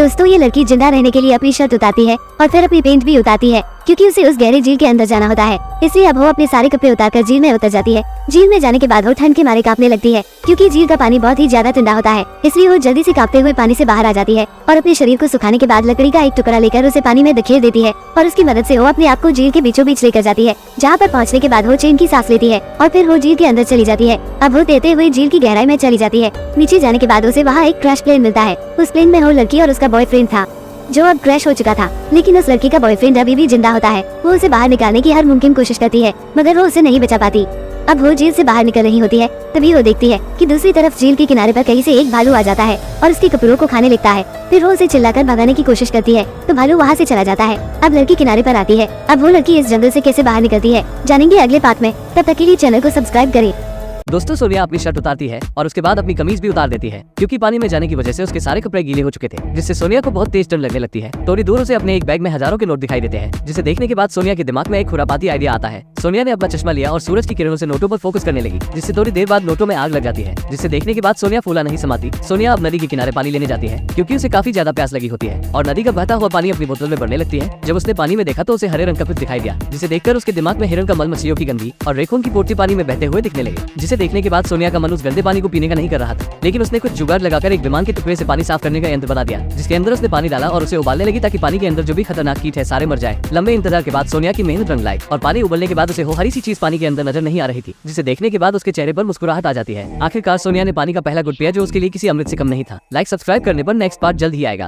दोस्तों ये लड़की जिंदा रहने के लिए अपनी शर्ट उतारती है और फिर अपनी पेंट भी उतारती है क्योंकि उसे उस गहरे झील के अंदर जाना होता है। इसलिए अब वो अपने सारे कपड़े उतारकर झील में उतर जाती है। झील में जाने के बाद वो ठंड के मारे कांपने लगती है क्योंकि झील का पानी बहुत ही ज्यादा ठंडा होता है। इसलिए वो जल्दी से कांपते हुए पानी से बाहर आ जाती है और अपने शरीर को सुखाने के बाद लकड़ी का एक टुकड़ा लेकर उसे पानी में धकेल देती है और उसकी मदद से वो अपने आप को झील के बीचों बीच लेकर जाती है, जहाँ पर पहुँचने के बाद वो चैन की सांस लेती है और फिर वो झील के अंदर चली जाती है। अब वो तैरते हुए झील की गहराई में चली जाती है। नीचे जाने के बाद उसे वहाँ एक क्रैश प्लेन मिलता है। उस प्लेन में वो लड़की और उसका बॉयफ्रेंड था जो अब क्रैश हो चुका था, लेकिन उस लड़की का बॉयफ्रेंड अभी भी जिंदा होता है। वो उसे बाहर निकालने की हर मुमकिन कोशिश करती है मगर वो उसे नहीं बचा पाती। अब वो झील से बाहर निकल रही होती है, तभी वो देखती है कि दूसरी तरफ झील के किनारे पर कहीं से एक भालू आ जाता है और उसके कपड़ों को खाने लगता है। फिर वो उसे चिल्लाकर भगाने की कोशिश करती है तो भालू वहाँ से चला जाता है। अब लड़की किनारे पर आती है। अब वो लड़की इस जंगल से कैसे बाहर निकलती है जानेंगे अगले पार्ट में। तब तक के लिए चैनल को सब्सक्राइब करें। दोस्तों सोनिया अपनी शर्ट उतारती है और उसके बाद अपनी कमीज भी उतार देती है क्योंकि पानी में जाने की वजह से उसके सारे कपड़े गीले हो चुके थे, जिससे सोनिया को बहुत तेज ठंड लगने लगती है। थोड़ी दूर उसे अपने एक बैग में हजारों के नोट दिखाई देते हैं, जिसे देखने के बाद सोनिया के दिमाग में एक खुरापाती आइडिया आता है। सोनिया ने अपना चश्मा लिया और सूरज की किरणों से नोटों पर फोकस करने लगी, जिससे थोड़ी देर बाद नोटों में आग लग जाती है, जिसे देखने के बाद सोनिया फूला नहीं समाती। सोनिया अब नदी के किनारे पानी लेने जाती है क्योंकि उसे काफी ज्यादा प्यास लगी होती है और नदी का बहता हुआ पानी अपनी बोतल में भरने लगती है। जब उसने पानी में देखा तो उसे हरे रंग का कुछ दिखाई दिया, जिसे देखकर उसके दिमाग में हिरण का मल, मछलियों की गंदी और रेखून की पोटी पानी में बहते हुए दिखने लगे, जिसे देखने के बाद सोनिया का मन उस गंदे पानी को पीने का नहीं कर रहा था, लेकिन उसने कुछ जुगाड़ लगाकर एक विमान के टुकड़े से पानी साफ करने का यंत्र बना दिया, जिसके अंदर उसने पानी डाला और उसे उबालने लगी ताकि पानी के अंदर जो भी खतरनाक कीट है सारे मर जाए। लंबे इंतजार के बाद सोनिया की मेहनत रंग लाई और पानी उबलने के बाद उसे वो हरी सी चीज पानी के अंदर नजर नहीं आ रही थी, जिसे देखने के बाद उसके चेहरे पर मुस्कुराहट आ जाती है। आखिरकार सोनिया ने पानी का पहला गुट पिया जो उसके लिए किसी अमृत से कम नहीं था। लाइक सब्सक्राइब करने पर नेक्स्ट पार्ट जल्द ही आएगा।